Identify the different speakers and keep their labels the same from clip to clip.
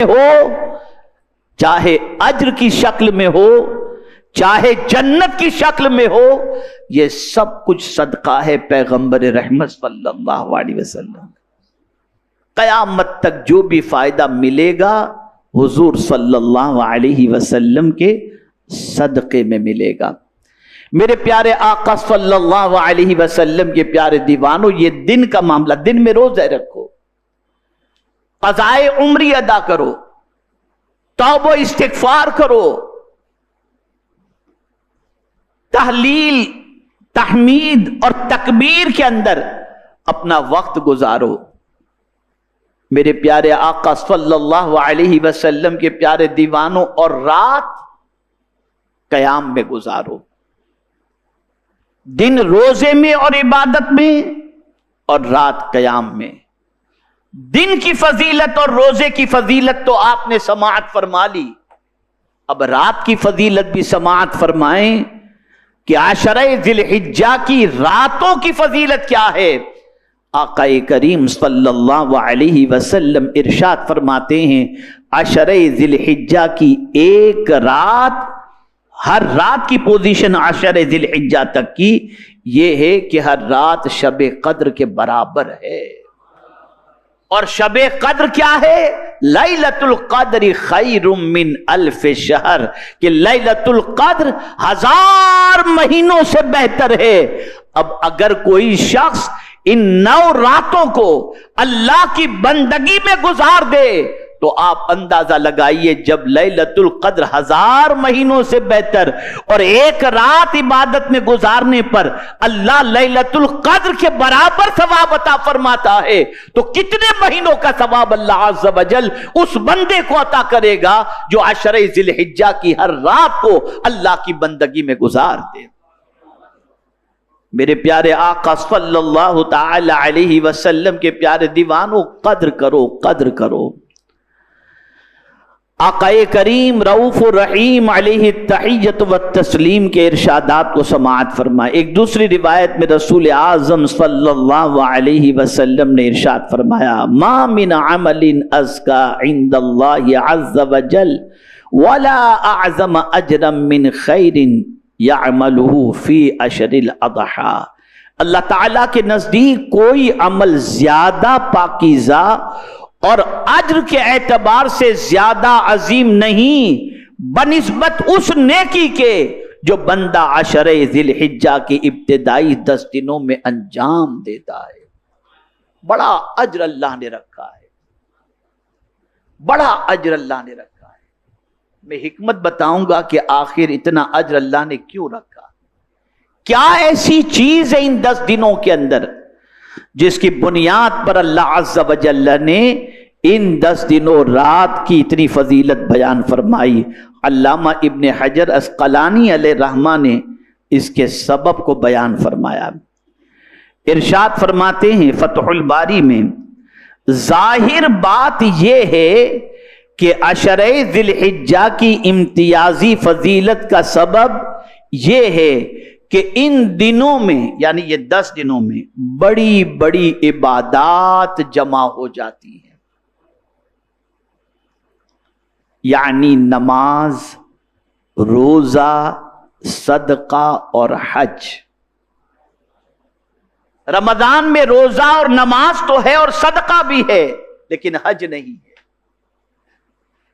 Speaker 1: ہو، چاہے اجر کی شکل میں ہو، چاہے جنت کی شکل میں ہو، یہ سب کچھ صدقہ ہے پیغمبر رحمت صلی اللہ علیہ وسلم۔ قیامت تک جو بھی فائدہ ملے گا حضور صلی اللہ علیہ وسلم کے صدقے میں ملے گا۔ میرے پیارے آقا صلی اللہ علیہ وسلم کے پیارے دیوانوں، یہ دن کا معاملہ، دن میں روزہ رکھو، قضائے عمری ادا کرو، توبہ و استغفار کرو، تحلیل، تحمید اور تکبیر کے اندر اپنا وقت گزارو۔ میرے پیارے آقا صلی اللہ علیہ وسلم کے پیارے دیوانوں، اور رات قیام میں گزارو، دن روزے میں اور عبادت میں، اور رات قیام میں۔ دن کی فضیلت اور روزے کی فضیلت تو آپ نے سماعت فرما لی، اب رات کی فضیلت بھی سماعت فرمائیں کہ عشرہ ذی الحجہ کی راتوں کی فضیلت کیا ہے۔ آقا کریم صلی اللہ علیہ وسلم ارشاد فرماتے ہیں، عشرہ ذی الحجہ کی ایک رات، ہر رات کی پوزیشن عشرہ ذی الحجہ تک کی یہ ہے کہ ہر رات شب قدر کے برابر ہے۔ اور شب قدر کیا ہے؟ لیلۃ القدر خیر من الف شہر، کہ لیلۃ القدر 1000 مہینوں سے بہتر ہے۔ اب اگر کوئی شخص ان 9 راتوں کو اللہ کی بندگی میں گزار دے تو آپ اندازہ لگائیے، جب لیلۃ القدر 1000 مہینوں سے بہتر اور ایک رات عبادت میں گزارنے پر اللہ لیلۃ القدر کے برابر ثواب عطا فرماتا ہے، تو کتنے مہینوں کا ثواب اللہ عز و جل اس بندے کو عطا کرے گا جو عشرہ ذی الحجہ کی ہر رات کو اللہ کی بندگی میں گزار دے۔ میرے پیارے آقا صلی اللہ تعالی علیہ وسلم کے پیارے دیوانوں، قدر کرو، قدر کرو۔ آقا کریم رؤوف الرحیم علیہ التحیۃ والتسلیم کے ارشادات کو سماعت فرمائے۔ ایک دوسری روایت میں رسول اعظم صلی اللہ علیہ وسلم نے ارشاد فرمایا، ما من عمل ازکا عند اللہ عز وجل ولا اعظم اجرا من خیر یعملہ فی عشر الاضحیٰ۔ اللہ تعالیٰ کے نزدیک کوئی عمل زیادہ پاکیزہ اور اجر کے اعتبار سے زیادہ عظیم نہیں بنسبت اس نیکی کے جو بندہ عشرہ ذی الحجہ کی ابتدائی 10 دنوں میں انجام دیتا ہے۔ بڑا اجر اللہ نے رکھا ہے، بڑا اجر اللہ نے رکھا ہے۔ میں حکمت بتاؤں گا کہ آخر اتنا اجر اللہ نے کیوں رکھا، کیا ایسی چیز ہے ان 10 دنوں کے اندر جس کی بنیاد پر اللہ عز و جل نے ان 10 دنوں رات کی اتنی فضیلت بیان فرمائی۔ علامہ ابن حجر عسقلانی علیہ رحمہ نے اس کے سبب کو بیان فرمایا۔ ارشاد فرماتے ہیں فتح الباری میں، ظاہر بات یہ ہے کہ عشرہ ذی الحجہ کی امتیازی فضیلت کا سبب یہ ہے کہ ان دنوں میں، یعنی یہ 10 دنوں میں بڑی بڑی عبادات جمع ہو جاتی ہیں، یعنی نماز، روزہ، صدقہ اور حج۔ رمضان میں روزہ اور نماز تو ہے اور صدقہ بھی ہے، لیکن حج نہیں ہے۔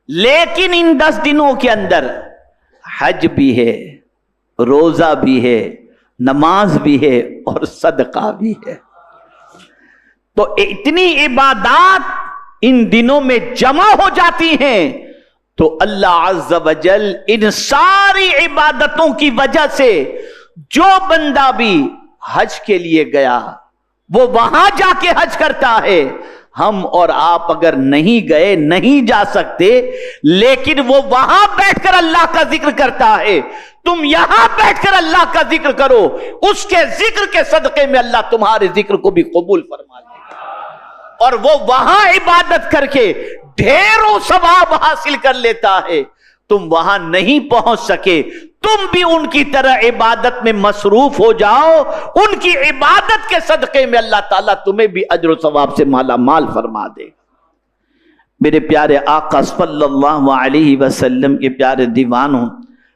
Speaker 1: لیکن ان 10 دنوں کے اندر حج بھی ہے، روزہ بھی ہے، نماز بھی ہے اور صدقہ بھی ہے۔ تو اتنی عبادات ان دنوں میں جمع ہو جاتی ہیں، تو اللہ عز و جل ان ساری عبادتوں کی وجہ سے جو بندہ بھی حج کے لیے گیا وہ وہاں جا کے حج کرتا ہے۔ ہم اور آپ اگر نہیں گئے، نہیں جا سکتے، لیکن وہ وہاں بیٹھ کر اللہ کا ذکر کرتا ہے۔ تم یہاں بیٹھ کر اللہ کا ذکر کرو، اس کے ذکر کے صدقے میں اللہ تمہارے ذکر کو بھی قبول فرما لے گا، اور وہ وہاں عبادت کر کے ڈھیروں ثواب حاصل کر لیتا ہے۔ تم وہاں نہیں پہنچ سکے، تم بھی ان کی طرح عبادت میں مصروف ہو جاؤ، ان کی عبادت کے صدقے میں اللہ تعالیٰ تمہیں بھی اجر و ثواب سے مالا مال فرما دے۔ میرے پیارے آقا صلی اللہ علیہ وسلم کے پیارے دیوانوں،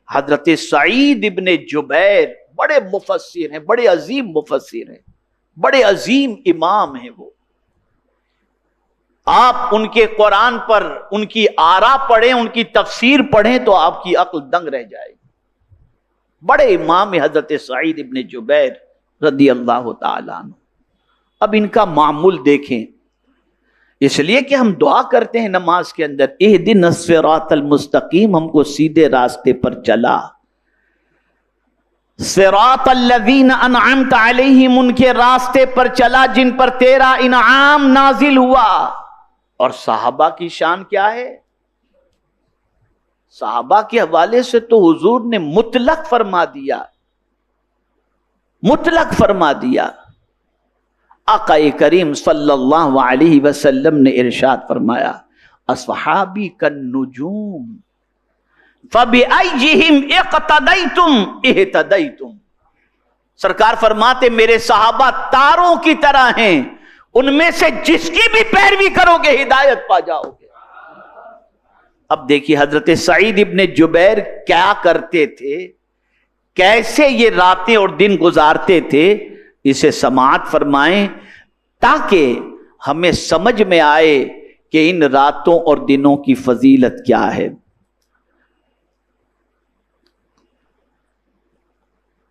Speaker 1: حضرت سعید ابن جبیر بڑے مفسر ہیں، بڑے عظیم مفسر ہیں، بڑے عظیم امام ہیں وہ. آپ ان کے قرآن پر ان کی آرا پڑھیں، ان کی تفسیر پڑھیں تو آپ کی عقل دنگ رہ جائے گی. بڑے امام حضرت سعید ابن جبیر رضی اللہ تعالیٰ عنہ. اب ان کا معمول دیکھیں، اس لیے کہ ہم دعا کرتے ہیں نماز کے اندر، اہدنا الصراط المستقیم، ہم کو سیدھے راستے پر چلا. صراط الذین انعمت علیہم، ان کے راستے پر چلا جن پر تیرا انعام نازل ہوا. اور صحابہ کی شان کیا ہے؟ صحابہ کے حوالے سے تو حضور نے مطلق فرما دیا، مطلق فرما دیا. آقا کریم صلی اللہ علیہ وسلم نے ارشاد فرمایا، اصحابی کالنجوم فبأیہم اقتدیتم اہتدیتم. سرکار فرماتے میرے صحابہ تاروں کی طرح ہیں، ان میں سے جس کی بھی پیروی کرو گے ہدایت پا جاؤ گے. اب دیکھیے حضرت سعید ابن جبیر کیا کرتے تھے، کیسے یہ راتیں اور دن گزارتے تھے، اسے سماعت فرمائیں تاکہ ہمیں سمجھ میں آئے کہ ان راتوں اور دنوں کی فضیلت کیا ہے.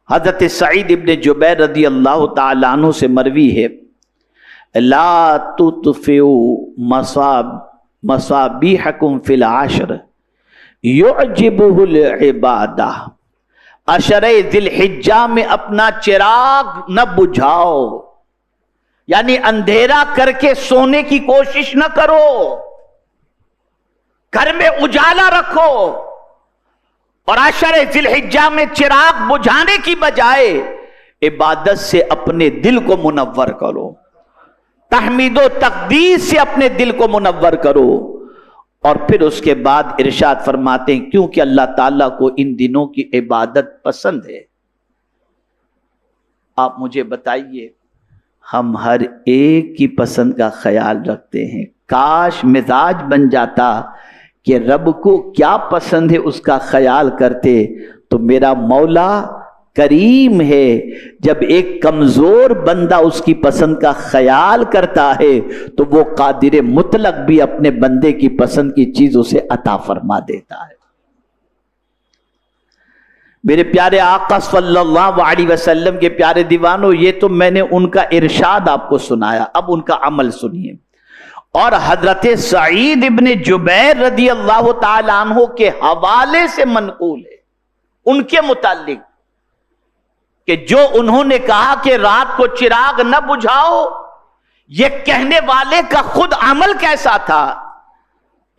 Speaker 1: حضرت سعید ابن جبیر رضی اللہ تعالیٰ عنہ سے مروی ہے، لا تطفئوا مصابیحکم فی العشر یعجبہ العبادہ. عشر ذی الحجہ میں اپنا چراغ نہ بجھاؤ، یعنی اندھیرا کر کے سونے کی کوشش نہ کرو، گھر میں اجالا رکھو. اور عشر ذی الحجہ میں چراغ بجھانے کی بجائے عبادت سے اپنے دل کو منور کرو، تحمید و تقدیس سے اپنے دل کو منور کرو. اور پھر اس کے بعد ارشاد فرماتے ہیں کیونکہ اللہ تعالیٰ کو ان دنوں کی عبادت پسند ہے. آپ مجھے بتائیے، ہم ہر ایک کی پسند کا خیال رکھتے ہیں. کاش مزاج بن جاتا کہ رب کو کیا پسند ہے اس کا خیال کرتے. تو میرا مولا کریم ہے، جب ایک کمزور بندہ اس کی پسند کا خیال کرتا ہے تو وہ قادر مطلق بھی اپنے بندے کی پسند کی چیز اسے عطا فرما دیتا ہے. میرے پیارے آقا صلی اللہ علیہ وسلم کے پیارے دیوانوں، یہ تو میں نے ان کا ارشاد آپ کو سنایا، اب ان کا عمل سنیے. اور حضرت سعید ابن جبیر رضی اللہ تعالی عنہ کے حوالے سے منقول ہے ان کے متعلق کہ جو انہوں نے کہا کہ رات کو چراغ نہ بجھاؤ، یہ کہنے والے کا خود عمل کیسا تھا؟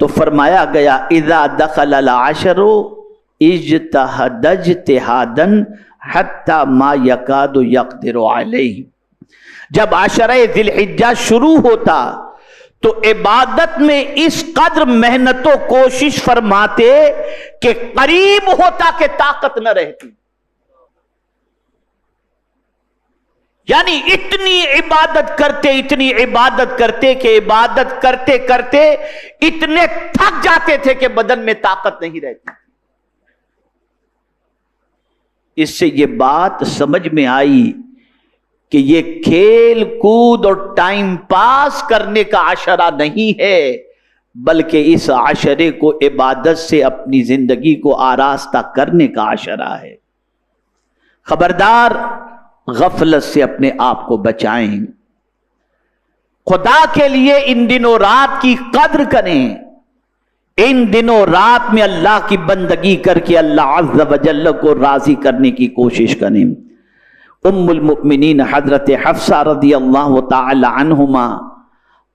Speaker 1: تو فرمایا گیا اذا دخل العشر اجتہد اجتہادا حتی ما یکاد یقدر علیہ. جب عشرہ ذی الحجہ شروع ہوتا تو عبادت میں اس قدر محنت و کوشش فرماتے کہ قریب ہوتا کہ طاقت نہ رہتی. یعنی اتنی عبادت کرتے کہ عبادت کرتے کرتے اتنے تھک جاتے تھے کہ بدن میں طاقت نہیں رہتی. اس سے یہ بات سمجھ میں آئی کہ یہ کھیل کود اور ٹائم پاس کرنے کا عشرہ نہیں ہے، بلکہ اس عشرے کو عبادت سے اپنی زندگی کو آراستہ کرنے کا عشرہ ہے. خبردار، غفلت سے اپنے آپ کو بچائیں. خدا کے لیے ان دنوں رات کی قدر کریں. ان دنوں رات میں اللہ کی بندگی کر کے اللہ عز و جل کو راضی کرنے کی کوشش کریں. ام المؤمنین حضرت حفصہ رضی اللہ تعالی عنہما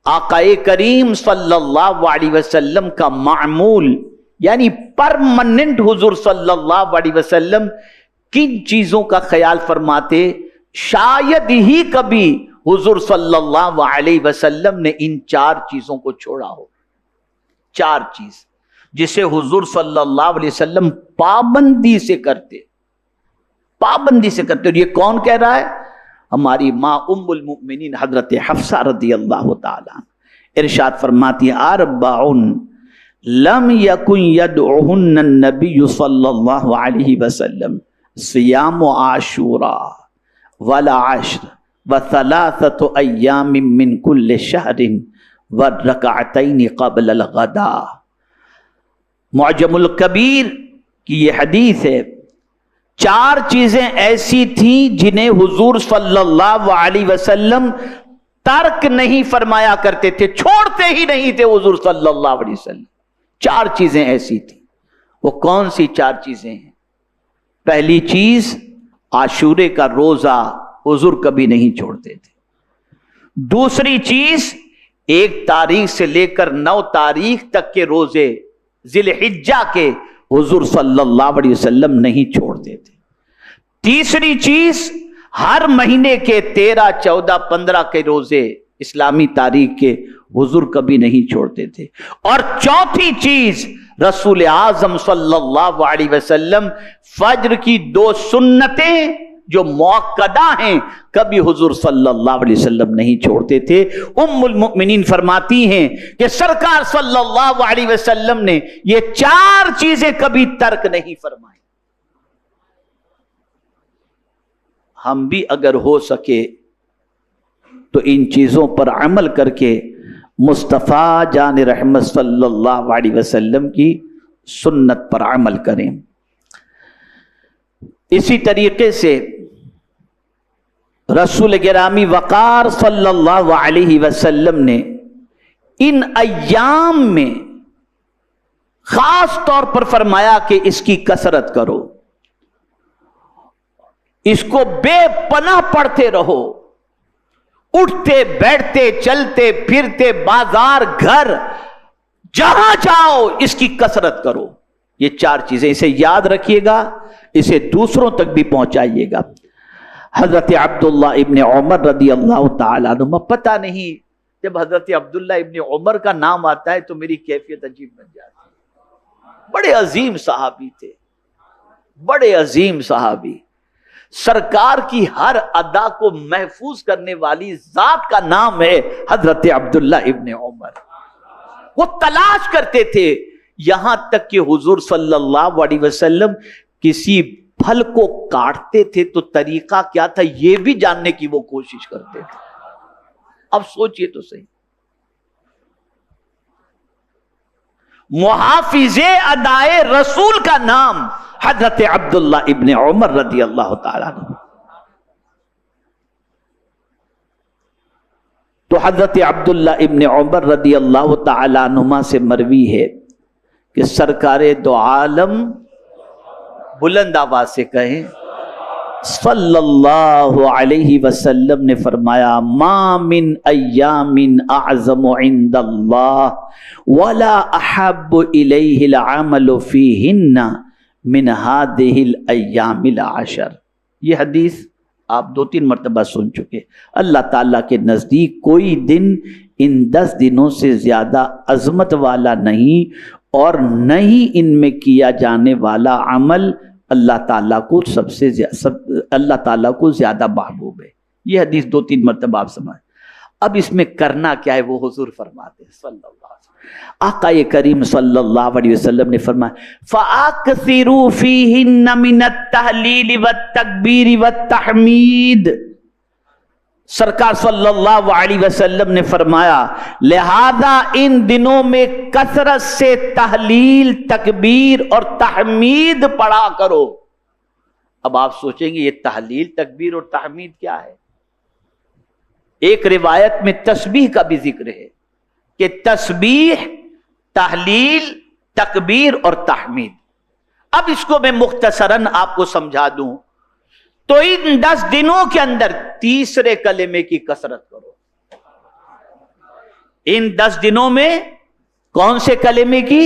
Speaker 1: آقا کریم صلی اللہ علیہ وسلم کا معمول یعنی پرماننٹ حضور صلی اللہ علیہ وسلم کن چیزوں کا خیال فرماتے؟ شاید ہی کبھی حضور صلی اللہ علیہ وسلم نے ان 4 چیزوں کو چھوڑا ہو. 4 چیز جسے حضور صلی اللہ علیہ وسلم پابندی سے کرتے. اور یہ کون کہہ رہا ہے؟ ہماری ماں ام المؤمنین حضرت حفصہ رضی اللہ تعالیٰ. ارشاد فرماتی ہیں اربعن لم یکن یدعوہن النبی صلی اللہ علیہ وسلم صیام عاشوراء والعشر وثلاثۃ ایام من کل شہر والرکعتین قبل الغداء۔ معجم الکبیر کی یہ حدیث ہے، 4 چیزیں ایسی تھیں جنہیں حضور صلی اللہ علیہ وسلم ترک نہیں فرمایا کرتے تھے، چھوڑتے ہی نہیں تھے حضور صلی اللہ علیہ وسلم۔ 4 چیزیں ایسی تھیں، وہ کون سی 4 چیزیں ہیں؟ پہلی چیز عاشورے کا روزہ حضور کبھی نہیں چھوڑتے تھے۔ دوسری چیز 1 تاریخ سے لے کر 9 تاریخ تک کے روزے ذی الحجہ کے حضور صلی اللہ علیہ وسلم نہیں چھوڑتے تھے۔ تیسری چیز ہر مہینے کے 13، 14، 15 کے روزے اسلامی تاریخ کے حضور کبھی نہیں چھوڑتے تھے۔ اور چوتھی چیز رسول اعظم صلی اللہ علیہ وسلم فجر کی 2 سنتیں جو موقدہ ہیں کبھی حضور صلی اللہ علیہ وسلم نہیں چھوڑتے تھے۔ ام المؤمنین فرماتی ہیں کہ سرکار صلی اللہ علیہ وسلم نے یہ 4 چیزیں کبھی ترک نہیں فرمائی۔ ہم بھی اگر ہو سکے تو ان چیزوں پر عمل کر کے مصطفیٰ جان رحمت صلی اللہ علیہ وسلم کی سنت پر عمل کریں۔ اسی طریقے سے رسول گرامی وقار صلی اللہ علیہ وسلم نے ان ایام میں خاص طور پر فرمایا کہ اس کی کثرت کرو، اس کو بے پناہ پڑھتے رہو، اٹھتے بیٹھتے چلتے پھرتے بازار گھر جہاں جاؤ اس کی کثرت کرو۔ یہ 4 چیزیں اسے یاد رکھیے گا، اسے دوسروں تک بھی پہنچائیے گا۔ حضرت عبداللہ ابن عمر رضی اللہ تعالیٰ عنہ، پتہ نہیں جب حضرت عبداللہ ابن عمر کا نام آتا ہے تو میری کیفیت عجیب بن جاتی ہے۔ بڑے عظیم صحابی تھے، بڑے عظیم صحابی، سرکار کی ہر ادا کو محفوظ کرنے والی ذات کا نام ہے حضرت عبداللہ ابن عمر۔ وہ تلاش کرتے تھے، یہاں تک کہ حضور صلی اللہ علیہ وسلم کسی پھل کو کاٹتے تھے تو طریقہ کیا تھا یہ بھی جاننے کی وہ کوشش کرتے تھے۔ اب سوچئے تو صحیح، محافظ ادائے رسول کا نام حضرت عبداللہ ابن عمر رضی اللہ تعالیٰ عنہ۔ تو حضرت عبداللہ ابن عمر رضی اللہ تعالیٰ عنہما سے مروی ہے کہ سرکار دو عالم بلند آواز سے کہیں صلی اللہ علیہ وسلم نے فرمایا ما من ایام اعظم عند اللہ ولا احب الیہ العمل فیہن من هذه الایام العشر۔ یہ حدیث آپ 2-3 مرتبہ سن چکے۔ اللہ تعالیٰ کے نزدیک کوئی دن ان 10 دنوں سے زیادہ عظمت والا نہیں، اور نہیں ان میں کیا جانے والا عمل اللہ تعالیٰ کو اللہ تعالیٰ کو زیادہ محبوب ہے۔ یہ حدیث 2-3 مرتبہ آپ سمجھ۔ اب اس میں کرنا کیا ہے وہ حضور فرماتے ہیں صلی اللہ علیہ وسلم۔ آقا کریم صلی اللہ علیہ وسلم نے فرمایا فَأَكْثِرُوا فِيهِنَّ مِنَ التَّهْلِيلِ وَالتَّكْبِيرِ وَالتَّحْمِيدِ۔ سرکار صلی اللہ علیہ وسلم نے فرمایا لہذا ان دنوں میں کثرت سے تحلیل، تکبیر اور تحمید پڑھا کرو۔ اب آپ سوچیں گے یہ تحلیل، تکبیر اور تحمید کیا ہے؟ ایک روایت میں تسبیح کا بھی ذکر ہے کہ تسبیح، تحلیل، تکبیر اور تحمید۔ اب اس کو میں مختصراً آپ کو سمجھا دوں تو ان 10 دنوں کے اندر تیسرے کلمے کی کثرت کرو۔ ان 10 دنوں میں کون سے کلمے کی؟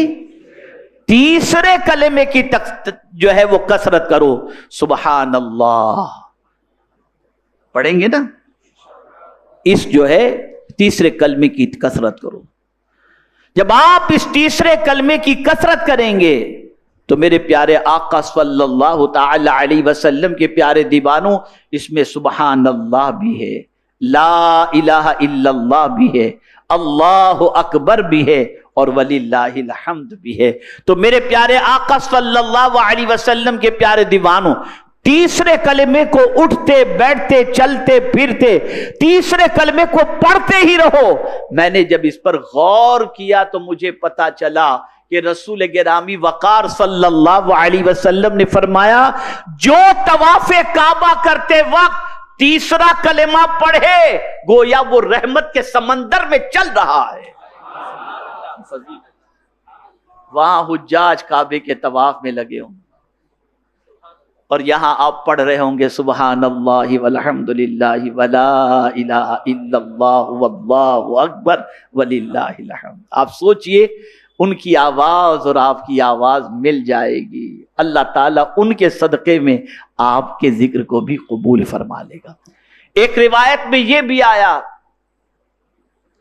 Speaker 1: تیسرے کلمے کی جو ہے وہ کثرت کرو۔ سبحان اللہ پڑھیں گے نا، اس جو ہے تیسرے کلمے کی کثرت کرو۔ جب آپ اس تیسرے کلمے کی کثرت کریں گے تو میرے پیارے آقا صلی اللہ تعالی علیہ وسلم کے پیارے دیوانوں، اس میں سبحان اللہ بھی ہے، لا الہ الا اللہ بھی ہے، اللہ اکبر بھی ہے اور وللہ الحمد بھی ہے۔ تو میرے پیارے آقا صلی اللہ علیہ وسلم کے پیارے دیوانوں، تیسرے کلمے کو اٹھتے بیٹھتے چلتے پھرتے تیسرے کلمے کو پڑھتے ہی رہو۔ میں نے جب اس پر غور کیا تو مجھے پتا چلا کہ رسول گرامی وقار صلی اللہ علیہ وسلم نے فرمایا جو طواف کعبہ کرتے وقت تیسرا کلمہ پڑھے گویا وہ رحمت کے سمندر میں چل رہا ہے۔ وہاں حجاج کعبے کے طواف میں لگے ہوں اور یہاں آپ پڑھ رہے ہوں گے سبحان اللہ والحمد للہ ولا الہ الا اللہ واللہ اکبر وللہ الحمد۔ آپ سوچئے ان کی آواز اور آپ کی آواز مل جائے گی، اللہ تعالیٰ ان کے صدقے میں آپ کے ذکر کو بھی قبول فرما لے گا۔ ایک روایت میں یہ بھی آیا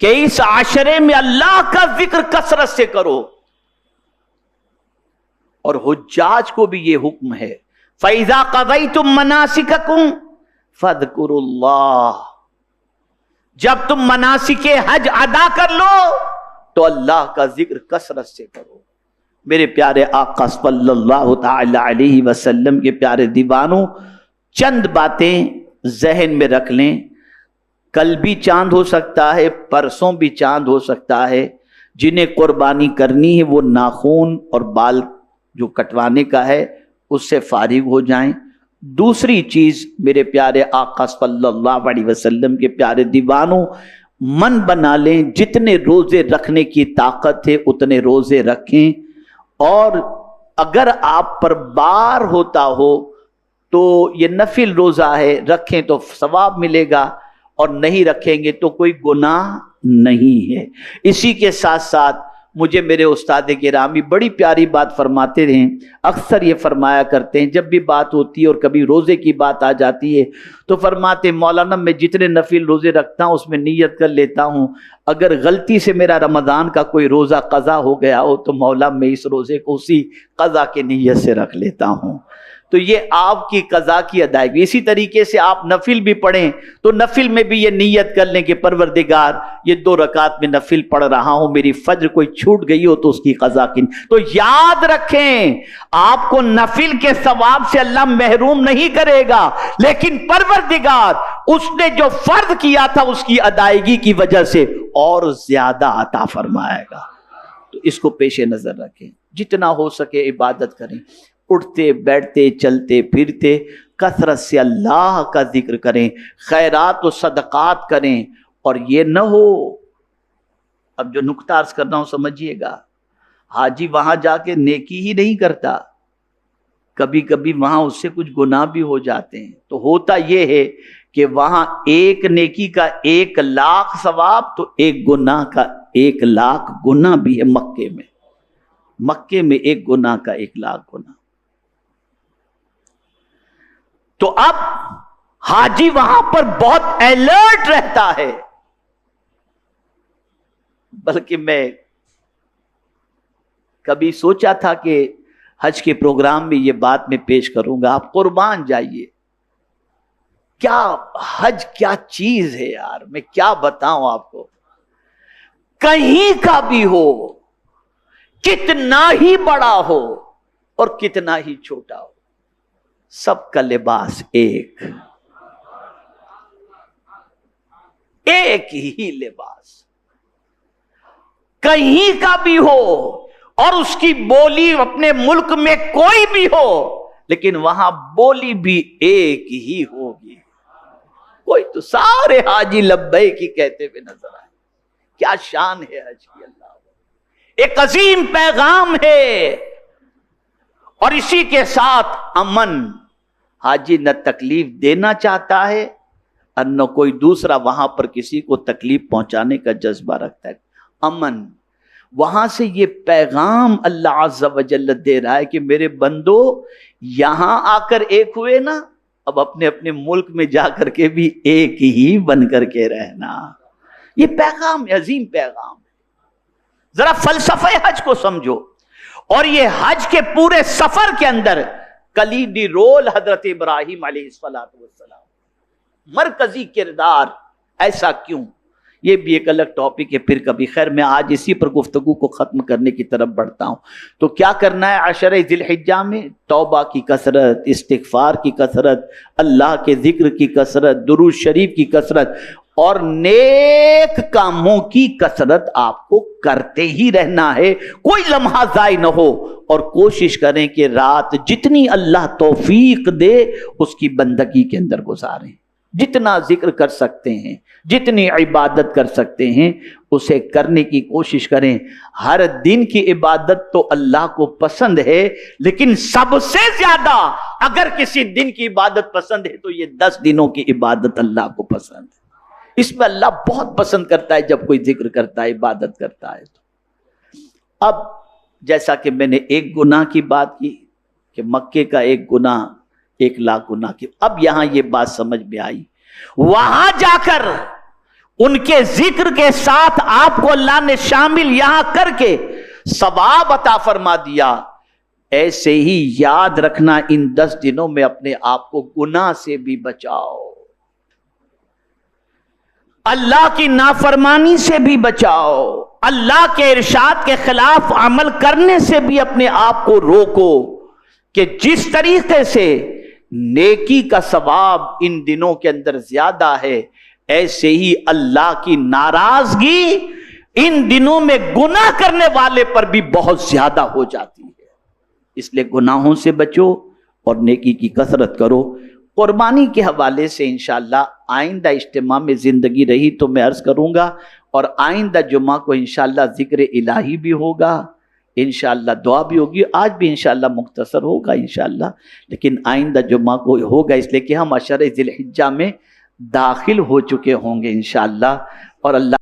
Speaker 1: کہ اس عشرے میں اللہ کا ذکر کثرت سے کرو، اور حجاج کو بھی یہ حکم ہے فَإِذَا قَضَيْتُم مَّنَاسِكَكُمْ فَاذْكُرُوا اللَّهَ، جب تم مناسک حج ادا کر لو تو اللہ کا ذکر کثرت سے کرو۔ میرے پیارے آقا صلی اللہ تعالی علیہ وسلم کے پیارے دیوانوں، چند باتیں ذہن میں رکھ لیں، کل بھی چاند ہو سکتا ہے، پرسوں بھی چاند ہو سکتا ہے، جنہیں قربانی کرنی ہے وہ ناخن اور بال جو کٹوانے کا ہے اس سے فارغ ہو جائیں۔ دوسری چیز میرے پیارے آقا صلی اللہ علیہ وسلم کے پیارے دیوانوں، من بنا لیں جتنے روزے رکھنے کی طاقت ہے اتنے روزے رکھیں، اور اگر آپ پر بار ہوتا ہو تو یہ نفل روزہ ہے، رکھیں تو ثواب ملے گا، اور نہیں رکھیں گے تو کوئی گناہ نہیں ہے۔ اسی کے ساتھ ساتھ مجھے میرے استاد گرامی بڑی پیاری بات فرماتے رہے، اکثر یہ فرمایا کرتے ہیں جب بھی بات ہوتی ہے اور کبھی روزے کی بات آ جاتی ہے تو فرماتے مولانا میں جتنے نفل روزے رکھتا ہوں اس میں نیت کر لیتا ہوں، اگر غلطی سے میرا رمضان کا کوئی روزہ قضا ہو گیا ہو تو مولا میں اس روزے کو اسی قضا کی نیت سے رکھ لیتا ہوں۔ تو یہ آپ کی قضا کی ادائیگی۔ اسی طریقے سے آپ نفل بھی پڑھیں تو نفل میں بھی یہ نیت کر لیں کہ پروردگار یہ 2 رکعت میں نفل پڑھ رہا ہوں، میری فجر کوئی چھوٹ گئی ہو تو اس کی قضا کی۔ تو یاد رکھیں آپ کو نفل کے ثواب سے اللہ محروم نہیں کرے گا، لیکن پروردگار اس نے جو فرض کیا تھا اس کی ادائیگی کی وجہ سے اور زیادہ عطا فرمائے گا۔ تو اس کو پیش نظر رکھیں، جتنا ہو سکے عبادت کریں، اٹھتے بیٹھتے چلتے پھرتے کثرت سے اللہ کا ذکر کریں، خیرات و صدقات کریں، اور یہ نہ ہو، اب جو نکتہ عرض کر رہا ہوں سمجھیے گا، حاجی وہاں جا کے نیکی ہی نہیں کرتا، کبھی کبھی وہاں اس سے کچھ گناہ بھی ہو جاتے ہیں، تو ہوتا یہ ہے کہ وہاں ایک نیکی کا 1,00,000 ثواب تو ایک گناہ کا 1,00,000 گناہ بھی ہے۔ مکے میں ایک گناہ کا 1,00,000 گناہ۔ تو اب حاجی وہاں پر بہت الرٹ رہتا ہے، بلکہ میں کبھی سوچا تھا کہ حج کے پروگرام میں یہ بات میں پیش کروں گا، آپ قربان جائیے، کیا حج کیا چیز ہے یار، میں کیا بتاؤں آپ کو، کہیں کا بھی ہو، کتنا ہی بڑا ہو اور کتنا ہی چھوٹا ہو، سب کا لباس ایک ہی لباس، کہیں کا بھی ہو اور اس کی بولی اپنے ملک میں کوئی بھی ہو، لیکن وہاں بولی بھی ایک ہی ہوگی۔ کوئی تو سارے حاجی لبیک ہی کہتے ہوئے نظر آئے۔ کیا شان ہے حج کی، اللہ، ایک عظیم پیغام ہے، اور اسی کے ساتھ امن۔ حاجی نہ تکلیف دینا چاہتا ہے اور نہ کوئی دوسرا وہاں پر کسی کو تکلیف پہنچانے کا جذبہ رکھتا ہے، امن۔ وہاں سے یہ پیغام اللہ عز و جل دے رہا ہے کہ میرے بندو یہاں آ کر ایک ہوئے نا، اب اپنے اپنے ملک میں جا کر کے بھی ایک ہی بن کر کے رہنا۔ یہ پیغام عظیم پیغام ہے۔ ذرا فلسفہ حج کو سمجھو، اور یہ حج کے پورے سفر کے اندر کلیدی رول حضرت ابراہیم علیہ السلام، مرکزی کردار۔ ایسا کیوں؟ یہ بھی ایک الگ ٹاپک ہے پھر کبھی. خیر میں آج اسی پر گفتگو کو ختم کرنے کی طرف بڑھتا ہوں. تو کیا کرنا ہے عشر ذی الحجہ میں؟ توبہ کی کثرت، استغفار کی کثرت، اللہ کے ذکر کی کثرت، درود شریف کی کثرت اور نیک کاموں کی کثرت آپ کو کرتے ہی رہنا ہے. کوئی لمحہ ضائع نہ ہو، اور کوشش کریں کہ رات جتنی اللہ توفیق دے اس کی بندگی کے اندر گزاریں. جتنا ذکر کر سکتے ہیں، جتنی عبادت کر سکتے ہیں اسے کرنے کی کوشش کریں. ہر دن کی عبادت تو اللہ کو پسند ہے، لیکن سب سے زیادہ اگر کسی دن کی عبادت پسند ہے تو یہ 10 دنوں کی عبادت اللہ کو پسند ہے. اس میں اللہ بہت پسند کرتا ہے جب کوئی ذکر کرتا ہے، عبادت کرتا ہے. اب جیسا کہ میں نے ایک گناہ کی بات کی کہ مکے کا ایک گناہ 1 لاکھ گناہ کی، اب یہاں یہ بات سمجھ میں آئی. وہاں جا کر ان کے ذکر کے ساتھ آپ کو اللہ نے شامل یہاں کر کے ثواب عطا فرما دیا. ایسے ہی یاد رکھنا ان 10 دنوں میں اپنے آپ کو گناہ سے بھی بچاؤ، اللہ کی نافرمانی سے بھی بچاؤ، اللہ کے ارشاد کے خلاف عمل کرنے سے بھی اپنے آپ کو روکو. کہ جس طریقے سے نیکی کا ثواب ان دنوں کے اندر زیادہ ہے، ایسے ہی اللہ کی ناراضگی ان دنوں میں گناہ کرنے والے پر بھی بہت زیادہ ہو جاتی ہے. اس لیے گناہوں سے بچو اور نیکی کی کثرت کرو. قربانی کے حوالے سے انشاءاللہ آئندہ اجتماع میں زندگی رہی تو میں عرض کروں گا، اور آئندہ جمعہ کو انشاءاللہ ذکر الہی بھی ہوگا، انشاءاللہ دعا بھی ہوگی. آج بھی انشاءاللہ مختصر ہوگا انشاءاللہ، لیکن آئندہ جمعہ کو ہوگا اس لیے کہ ہم عشر ذی الحجہ میں داخل ہو چکے ہوں گے انشاءاللہ. اور اللہ